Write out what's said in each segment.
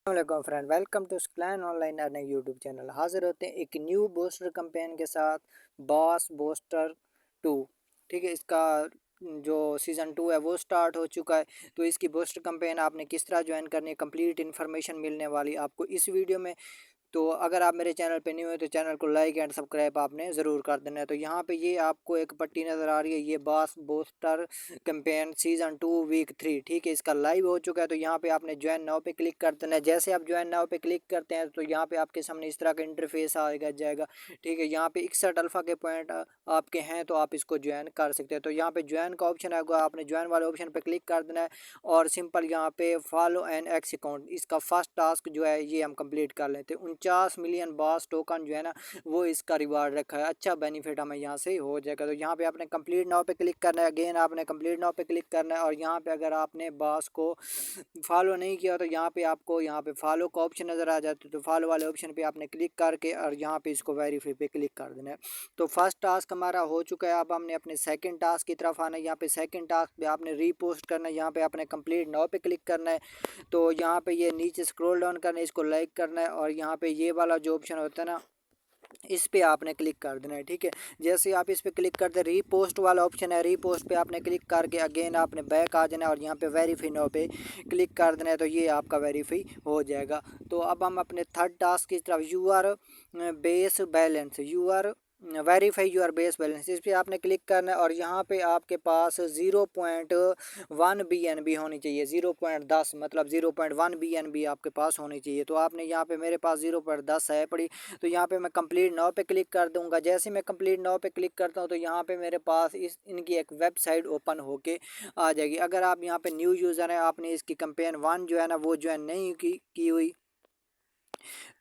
वालेकुम friend, welcome to स्क्लैन online earning YouTube channel. हाजिर होते हैं एक न्यू बूस्टर कैंपेन के साथ, बॉस बूस्टर 2। ठीक है, इसका जो सीज़न 2 है वो स्टार्ट हो चुका है। तो इसकी बूस्टर कैंपेन आपने किस तरह ज्वाइन करनी है, कंप्लीट इन्फॉर्मेशन मिलने वाली आपको इस वीडियो में। तो अगर आप मेरे चैनल पे न्यू है तो चैनल को लाइक एंड सब्सक्राइब आपने ज़रूर कर देना है। तो यहाँ पे ये आपको एक पट्टी नज़र आ रही है, ये boss booster campaign season 2 week 3। ठीक है, इसका लाइव हो चुका है। तो यहाँ पे आपने ज्वाइन नाउ पे क्लिक कर देना है। जैसे आप ज्वाइन नाउ पे क्लिक करते हैं तो यहाँ पे आपके सामने इस तरह का इंटरफेस आएगा जाएगा। ठीक है, यहाँ पे 61 अल्फ़ा के पॉइंट आपके हैं तो आप इसको ज्वाइन कर सकते हैं। तो यहाँ पे ज्वाइन का ऑप्शन आएगा, आपने ज्वाइन वाले ऑप्शन पे क्लिक कर देना है और सिंपल यहाँ पे फॉलो एन एक्स अकाउंट, इसका फर्स्ट टास्क जो है ये हम कंप्लीट कर लेते हैं। 49 मिलियन बॉस टोकन जो है ना वो इसका रिवार्ड रखा है, अच्छा बेनिफिट हमें यहाँ से हो जाएगा। तो यहाँ पे आपने कंप्लीट नाउ पे क्लिक करना है, अगेन आपने कंप्लीट नाउ पे क्लिक करना है और यहाँ पे अगर आपने बॉस को फॉलो नहीं किया तो यहाँ पे आपको यहाँ पे फॉलो का ऑप्शन नज़र आ जाता है। तो फॉलो वाले ऑप्शन पे आपने क्लिक करके और यहाँ पे इसको वेरीफाई पे क्लिक कर देना है। तो फर्स्ट टास्क हमारा हो चुका है, अब हमने अपने सेकंड टास्क की तरफ आना है। यहाँ पे सेकंड टास्क पे आपने रीपोस्ट करना है, यहाँ पे आपने कंप्लीट नाउ पे क्लिक करना है। तो यहाँ पे ये नीचे स्क्रॉल डाउन करना है, इसको लाइक करना है और यहाँ पे ये वाला जो ऑप्शन होता है ना इस पे आपने क्लिक कर देना है। ठीक है, जैसे आप इस पे क्लिक करते हैं, रीपोस्ट वाला ऑप्शन है, रीपोस्ट पे आपने क्लिक करके अगेन आपने बैक आ जाना है और यहाँ पे वेरीफाई नाउ पे क्लिक कर देना है। तो ये आपका वेरीफाई हो जाएगा। तो अब हम अपने थर्ड टास्क की तरफ, you are base balance, you are verify your base balance, इस पर आपने क्लिक करना है और यहाँ पे आपके पास 0.1 BNB होनी चाहिए। 0.10 मतलब 0.1 BNB आपके पास होनी चाहिए। तो आपने यहाँ पे, मेरे पास 0.10 है पड़ी, तो यहाँ पे मैं कंप्लीट नाउ पे क्लिक कर दूंगा। जैसे मैं कंप्लीट नाउ पे क्लिक करता हूँ तो यहाँ पे मेरे पास इनकी एक वेबसाइट ओपन होके आ जाएगी। अगर आप यहाँ पे न्यू यूज़र हैं, आपने इसकी कैंपेन 1 जो है ना वो ज्वाइन नहीं की हुई,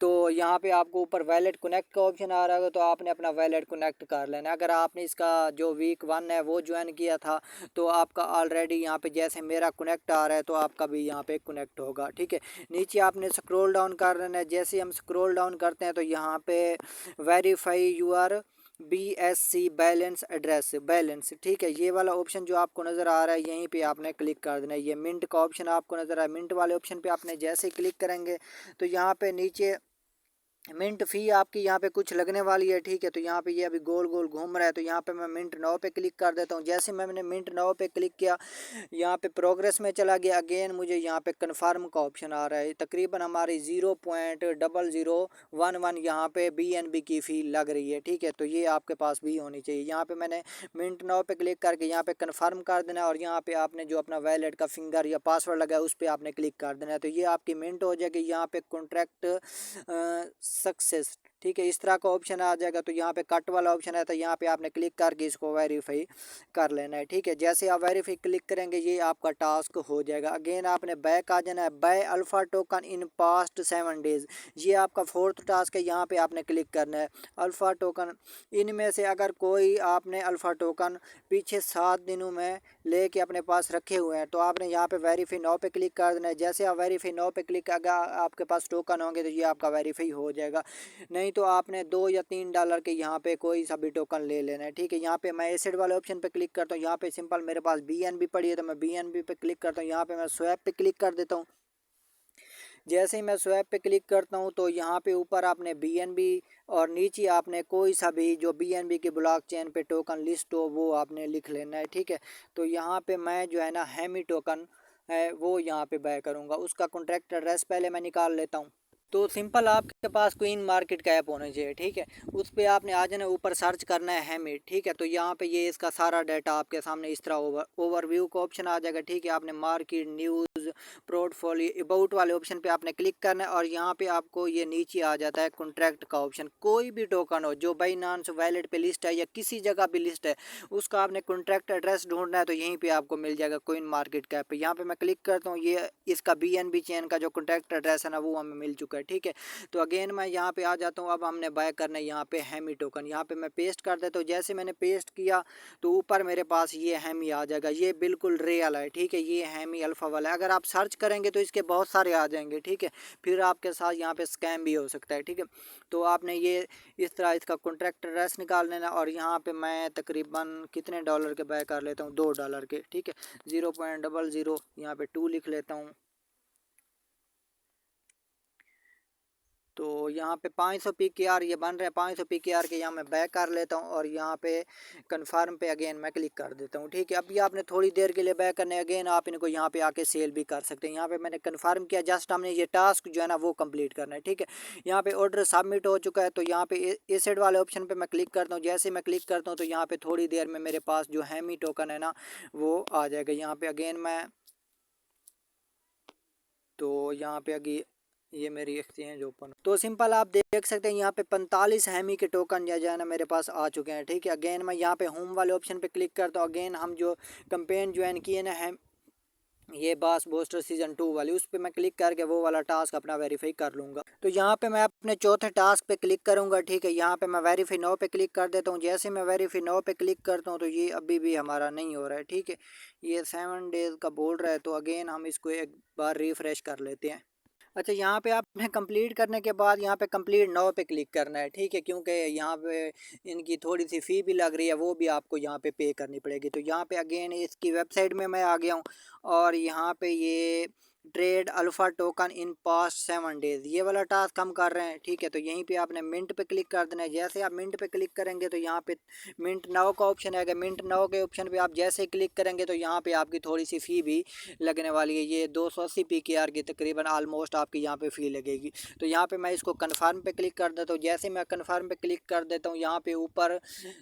तो यहाँ पे आपको ऊपर वैलेट कनेक्ट का ऑप्शन आ रहा है, तो आपने अपना वैलेट कनेक्ट कर लेना। अगर आपने इसका जो वीक 1 है वो ज्वाइन किया था तो आपका ऑलरेडी यहाँ पे जैसे मेरा कनेक्ट आ रहा है तो आपका भी यहाँ पे कनेक्ट होगा। ठीक है, नीचे आपने स्क्रॉल डाउन कर लेना है। जैसे हम स्क्रॉल डाउन करते हैं तो यहाँ पे verify your BSC balance address balance, ठीक है, ये वाला ऑप्शन जो आपको नज़र आ रहा है यहीं पे आपने क्लिक कर देना है। ये मिंट का ऑप्शन आपको नज़र आ रहा है, मिंट वाले ऑप्शन पे आपने जैसे क्लिक करेंगे तो यहाँ पे नीचे मिंट फ़ी आपकी यहाँ पे कुछ लगने वाली है। ठीक है, तो यहाँ पे ये अभी गोल गोल घूम रहा है, तो यहाँ पे मैं मिंट नाउ पे क्लिक कर देता हूँ। जैसे मैंने मिंट नाउ पे क्लिक किया, यहाँ पे प्रोग्रेस में चला गया, अगेन मुझे यहाँ पे कन्फर्म का ऑप्शन आ रहा है। तकरीबन हमारी 0.0011 यहाँ पे BNB की फ़ी लग रही है। ठीक है, तो ये आपके पास भी होनी चाहिए। यहाँ पे मैंने मिंट नाउ पे क्लिक करके यहाँ पे कन्फर्म कर देना है और यहाँ पे आपने जो अपना वैलेट का फिंगर या पासवर्ड लगा है उस पर आपने क्लिक कर देना है। तो ये आपकी मिंट हो जाएगी। यहाँ पे कॉन्ट्रैक्ट सक्सेस, ठीक है, इस तरह का ऑप्शन आ जाएगा। तो यहाँ पे कट वाला ऑप्शन है, तो यहाँ पे आपने क्लिक करके इसको वेरीफाई कर लेना है। ठीक है, जैसे आप वेरीफाई क्लिक करेंगे ये आपका टास्क हो जाएगा। अगेन आपने बैक आ जाना है, bye alpha token in past 7 days, ये आपका फोर्थ टास्क है। यहाँ पे आपने क्लिक करना है अल्फ़ा टोकन, इनमें से अगर कोई आपने अल्फ़ा टोकन पीछे 7 दिनों में लेके अपने पास रखे हुए हैं तो आपने यहाँ पे वेरीफाई नाउ पे क्लिक कर देना है। जैसे आप वेरीफाई नाउ पे क्लिक, अगर आपके पास टोकन होंगे तो ये आपका वेरीफाई हो जाएगा। नहीं तो आपने $2 या $3 के यहाँ पे कोई सा भी टोकन ले लेना है। ठीक है, यहाँ पे मैं एसिड वाले ऑप्शन पे क्लिक करता हूँ। यहाँ पे सिंपल मेरे पास BNB पड़ी है तो मैं BNB पे क्लिक करता हूँ। यहाँ पे मैं स्वैप पे क्लिक कर देता हूँ। जैसे ही मैं स्वैप पे क्लिक करता हूँ तो यहाँ पे ऊपर आपने BNB और नीचे आपने कोई सा भी जो BNB की ब्लॉकचेन पे टोकन लिस्ट हो वो आपने लिख लेना है। ठीक है, तो यहाँ पे मैं जो है ना हैमी टोकन है वो यहाँ पे बाय करूँगा, उसका कॉन्ट्रैक्ट एड्रेस पहले मैं निकाल लेता हूँ। तो सिंपल आपके पास क्वीन मार्केट का ऐप होना चाहिए। ठीक है, उस पर आपने आ जाना, ऊपर सर्च करना है हैमिट। ठीक है, तो यहाँ पे ये इसका सारा डाटा आपके सामने इस तरह ओवरव्यू का ऑप्शन आ जाएगा। ठीक है, आपने मार्केट न्यूज़ पोर्टफोलियो अबाउट वाले ऑप्शन पे आपने क्लिक करना है और यहाँ पे आपको ये नीचे आ जाता है कॉन्ट्रैक्ट का ऑप्शन। कोई भी टोकन हो जो बाइनांस वैलेट पे लिस्ट है या किसी जगह भी लिस्ट है उसका आपने कॉन्ट्रैक्ट एड्रेस ढूंढना है, तो यहीं पे आपको मिल जाएगा कोइन मार्केट कैप पे। यहाँ पे मैं क्लिक करता हूँ, ये इसका BNB चेन का जो कॉन्ट्रैक्ट एड्रेस है ना वो हमें मिल चुका है। ठीक है, तो अगेन मैं यहाँ पे आ जाता हूँ। अब हमने बाय करना है यहाँ पे हैमी टोकन, यहाँ पे मैं पेस्ट कर देता हूँ। जैसे मैंने पेस्ट किया तो ऊपर मेरे पास ये हैमी आ जाएगा, ये बिल्कुल रियल है। ठीक है, ये हैमी अल्फ़ा वाला है। अगर आप सर्च करेंगे तो इसके बहुत सारे आ जाएंगे। ठीक है, फिर आपके साथ यहाँ पे स्कैम भी हो सकता है। ठीक है, तो आपने ये इस तरह इसका कॉन्ट्रैक्ट एड्रेस निकाल लेना और यहाँ पे मैं तकरीबन कितने डॉलर के बाय कर लेता हूँ, $2 के। ठीक है, 0.00 यहाँ पे 2 लिख लेता हूँ। तो यहाँ पे 500 PKR ये बन रहे हैं। 500 PKR के यहाँ मैं बैक कर लेता हूँ और यहाँ पे कन्फर्म पे अगेन मैं क्लिक कर देता हूँ। ठीक है, अभी आपने थोड़ी देर के लिए बैक करने, अगेन आप इनको यहाँ पे आके सेल भी कर सकते हैं। यहाँ पे मैंने कन्फर्म किया, जस्ट हमने ये टास्क जो है ना वो कंप्लीट करना है। ठीक है, यहाँ पे ऑर्डर सबमिट हो चुका है। तो यहाँ पे इस साइड वाले ऑप्शन पे मैं क्लिक करता हूँ। जैसे मैं क्लिक करता हूँ तो यहाँ पे थोड़ी देर में मेरे पास जो हैमी टोकन है ना वो आ जाएगा। यहाँ पे अगेन मैं, तो यहाँ पे अभी ये मेरी एक्सचेंज ओपन, तो सिंपल आप देख सकते हैं यहाँ पे 45 हैमी के टोकन जो है ना मेरे पास आ चुके हैं। ठीक है, अगेन मैं यहाँ पे होम वाले ऑप्शन पे क्लिक करता हूँ। अगेन हम जो कैंपेन ज्वाइन किए ना है ये बास बूस्टर सीजन 2 वाली, उस पर मैं क्लिक करके वो वाला टास्क अपना वेरीफाई कर लूँगा। तो यहाँ पे मैं अपने चौथे टास्क पे क्लिक करूँगा। ठीक है, यहाँ पे मैं वेरीफाई नाउ पे क्लिक कर देता हूँ। जैसे मैं वेरीफाई नाउ पे क्लिक करता हूँ तो ये अभी भी हमारा नहीं हो रहा है। ठीक है, ये 7 डेज़ का बोल रहा है। तो अगेन हम इसको एक बार रिफ़्रेश कर लेते हैं। अच्छा, यहाँ पे आपने कंप्लीट करने के बाद यहाँ पे कंप्लीट नाउ पे क्लिक करना है। ठीक है, क्योंकि यहाँ पे इनकी थोड़ी सी फ़ी भी लग रही है, वो भी आपको यहाँ पे करनी पड़ेगी। तो यहाँ पे अगेन इसकी वेबसाइट में मैं आ गया हूँ और यहाँ पे ये trade alpha token in past 7 days ये वाला टास्क हम कर रहे हैं। ठीक है, तो यहीं पे आपने मिंट पे क्लिक कर देना है। जैसे आप मिंट पे क्लिक करेंगे तो यहाँ पे मिंट नाउ का ऑप्शन आएगा। मिंट नाउ के ऑप्शन पे आप जैसे क्लिक करेंगे तो यहाँ पे आपकी थोड़ी सी फ़ी भी लगने वाली है। ये 280 PKR की तकरीबन ऑलमोस्ट आपकी यहाँ पे फ़ी लगेगी। तो यहाँ पे मैं इसको कन्फर्म पे क्लिक कर देता हूँ। जैसे मैं कन्फर्म पे क्लिक कर देता हूँ यहाँ पे ऊपर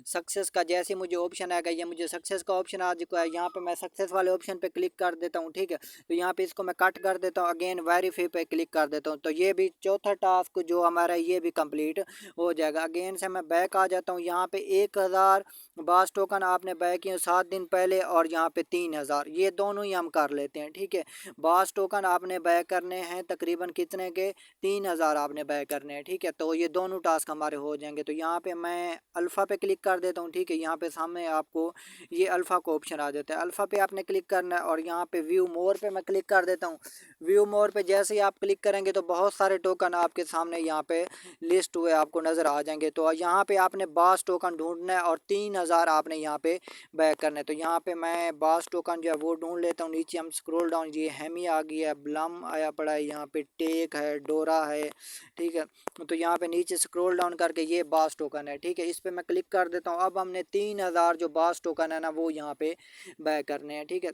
सक्सेस का जैसे मुझे ऑप्शन आएगा, ये मुझे सक्सेस का ऑप्शन आ चुका है। यहाँ पे मैं सक्सेस वाले ऑप्शन पे क्लिक कर देता हूँ। ठीक है, तो यहाँ पे इसको मैं कट कर देता हूँ। अगेन वेरीफाई पे क्लिक कर देता हूँ। तो ये भी चौथा टास्क जो हमारा ये भी कंप्लीट हो जाएगा। अगेन से मैं बैक आ जाता हूँ। यहाँ पे 1000 बास टोकन आपने बैक किए 7 दिन पहले और यहाँ पे 3000, ये दोनों ही हम कर लेते हैं। ठीक है, बास टोकन आपने बैक करने हैं तकरीबन कितने के, 3000 आपने बैक करने हैं। ठीक है, तो ये दोनों टास्क हमारे हो जाएंगे। तो यहाँ पे मैं अल्फ़ा पे क्लिक कर देता हूँ। ठीक है, यहाँ पे सामने आपको ये अल्फ़ा का ऑप्शन आ जाता है। अल्फ़ा पे आपने क्लिक करना है और यहाँ पे व्यू मोर पे मैं क्लिक कर देता हूँ। व्यू मोर पे जैसे ही आप क्लिक करेंगे तो बहुत सारे टोकन आपके सामने यहाँ पे लिस्ट हुए आपको नज़र आ जाएंगे। तो यहाँ पे आपने बास टोकन ढूंढना है और 3000 आपने यहाँ पे बैक करना है। तो यहाँ पे मैं बास टोकन जो है वो ढूंढ लेता हूँ। नीचे हम स्क्रॉल डाउन, ये हेमी आ गई है, ब्लम आया पड़ा है, यहाँ पे टेक है, डोरा है। ठीक है, तो यहाँ पे नीचे स्क्रॉल डाउन करके ये बास टोकन है। ठीक है, इस पर मैं क्लिक कर देता हूँ। अब हमने 3000 जो बास टोकन है ना वो यहाँ पे बैक करने हैं। ठीक है,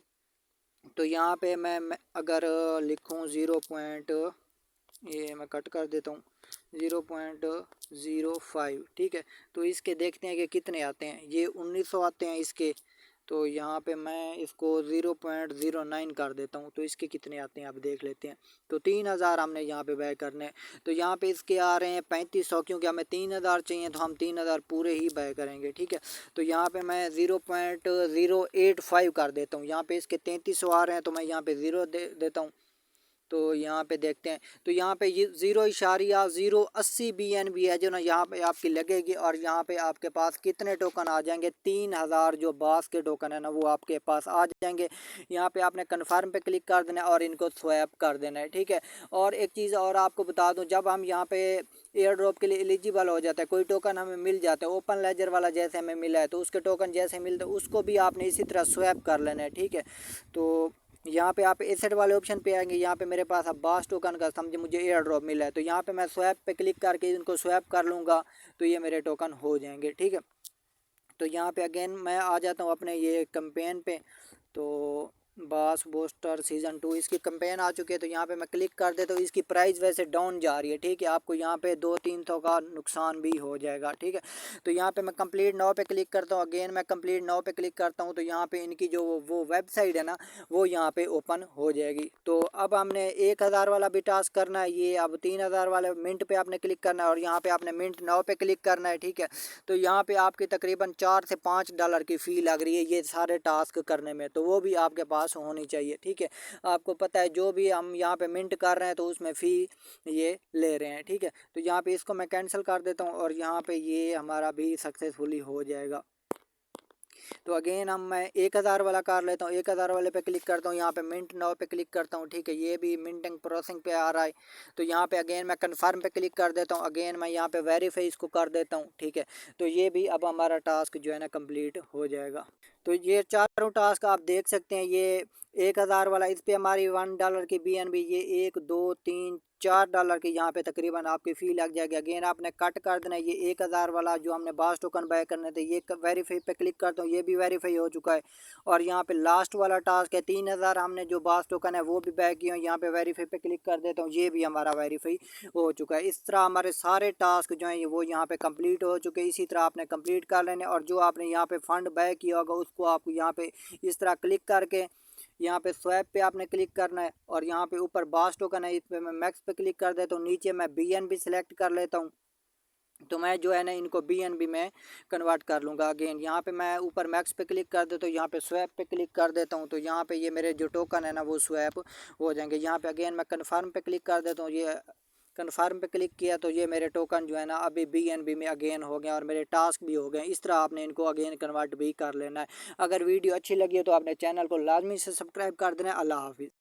तो यहाँ पे मैं अगर लिखूँ 0. ये मैं कट कर देता हूँ, 0.05। ठीक है, तो इसके देखते हैं कि कितने आते हैं। ये 1900 आते हैं इसके। तो यहाँ पे मैं इसको 0.09 कर देता हूँ। तो इसके कितने आते हैं आप देख लेते हैं। तो 3000 हमने यहाँ पे बैक करने हैं। तो यहाँ पे इसके आ रहे हैं 3500, क्योंकि हमें 3000 चाहिए तो हम 3000 पूरे ही बैक करेंगे। ठीक है, तो यहाँ पे मैं 0.085 कर देता हूँ। यहाँ पे इसके 3300 आ रहे हैं तो मैं यहाँ पे 0 दे देता हूँ। तो यहाँ पे देखते हैं, तो यहाँ पे ये 0.080 BNB है जो ना यहाँ पे आपकी लगेगी। और यहाँ पे आपके पास कितने टोकन आ जाएंगे, 3000 जो बास के टोकन है ना वो आपके पास आ जाएंगे। यहाँ पे आपने कन्फर्म पे क्लिक कर देना है और इनको स्वैप कर देना है। ठीक है, और एक चीज़ और आपको बता दूँ, जब हम यहाँ पे एयर ड्रॉप के लिए एलिजिबल हो जाता है, कोई टोकन हमें मिल जाता है, ओपन लेजर वाला जैसे हमें मिला है तो उसके टोकन जैसे मिलते हैं उसको भी आपने इसी तरह स्वैप कर लेना है। ठीक है, तो यहाँ पे आप एसेट वाले ऑप्शन पे आएंगे। यहाँ पे मेरे पास अब बास टोकन का समझे मुझे एयर ड्रॉप मिला है, तो यहाँ पे मैं स्वैप पे क्लिक करके इनको स्वैप कर लूँगा तो ये मेरे टोकन हो जाएंगे। ठीक है, तो यहाँ पे अगेन मैं आ जाता हूँ अपने ये कैंपेन पे। तो बास बूस्टर सीज़न 2 इसकी कैंपेन आ चुकी है। तो यहाँ पे मैं क्लिक कर देता हूँ। इसकी प्राइस वैसे डाउन जा रही है। ठीक है, आपको यहाँ पे 200-300 का नुकसान भी हो जाएगा। ठीक है, तो यहाँ पे मैं कंप्लीट नाउ पे क्लिक करता हूँ। अगेन मैं कंप्लीट नाउ पे क्लिक करता हूँ तो यहाँ पे इनकी जो वो वेबसाइट है ना वो यहाँ पे ओपन हो जाएगी। तो अब हमने 1000 वाला भी टास्क करना है। ये अब 3000 वाले मिंट पे आपने क्लिक करना है और यहाँ पे आपने मिंट नाउ पे क्लिक करना है। ठीक है, तो यहाँ पे आपकी तकरीबन $4 से $5 की फ़ी लग रही है ये सारे टास्क करने में, तो वो भी आपके पास होनी चाहिए। ठीक है, आपको पता है जो भी हम यहाँ पे मिंट कर रहे हैं तो उसमें फ़ी ये ले रहे हैं। ठीक है, तो यहाँ पे इसको मैं कैंसिल कर देता हूँ और यहाँ पे ये हमारा भी सक्सेसफुली हो जाएगा। तो अगेन मैं 1000 वाला कर लेता हूँ। 1000 वाले पे क्लिक करता हूँ, यहाँ पे मिंट नाउ पे क्लिक करता हूँ। ठीक है, ये भी मिंटिंग प्रोसेसिंग पे आ रहा है। तो यहाँ पे अगेन मैं कन्फर्म पे क्लिक कर देता हूँ। अगेन मैं यहाँ पे वेरीफाई इसको कर देता हूँ। ठीक है, तो ये भी अब हमारा टास्क जो है ना कंप्लीट हो जाएगा। तो ये चारों टास्क आप देख सकते हैं। ये 1000 वाला, इस पे हमारी $1 की BNB, ये 1 2 3 $4 की यहाँ पे तकरीबन आपकी फ़ी लग जाएगी। अगेन आपने कट कर देना है। ये 1000 वाला जो हमने बास टोकन बाय करने थे, ये वेरीफाई पे क्लिक करता हूँ, ये भी वेरीफाई हो चुका है। और यहाँ पे लास्ट वाला टास्क है 3000 हमने जो बास टोकन है वो भी बाय किए हैं। यहाँ पे वेरीफाई पे क्लिक कर देता हूँ, ये भी हमारा वेरीफाई हो चुका है। इस तरह हमारे सारे टास्क जो हैं वो यहाँ पे कंप्लीट हो चुके हैं। इसी तरह आपने कंप्लीट कर लेने, और जो आपने यहाँ पे फ़ंड बाय किया होगा उसको आपको यहाँ पे इस तरह क्लिक करके यहाँ पे स्वैप पे आपने क्लिक करना है। और यहाँ पे ऊपर बास टोकन है, इस पे मैं मैक्स पे क्लिक कर देता हूँ। नीचे मैं BNB सिलेक्ट कर लेता हूँ, तो मैं जो है ना इनको BNB में कन्वर्ट कर लूँगा। अगेन यहाँ पे मैं ऊपर मैक्स पे क्लिक कर देता हूँ, यहाँ पे स्वैप पे क्लिक कर देता हूँ, तो यहाँ पे ये मेरे जो टोकन है ना वो स्वैप हो जाएंगे। यहाँ पे अगेन मैं कन्फर्म पे क्लिक कर देता हूँ। ये कन्फर्म पे क्लिक किया तो ये मेरे टोकन जो है ना अभी BNB में अगेन हो गए और मेरे टास्क भी हो गए। इस तरह आपने इनको अगेन कन्वर्ट भी कर लेना है। अगर वीडियो अच्छी लगी है तो आपने चैनल को लाजमी से सब्सक्राइब कर देना है। अल्लाह हाफिज़।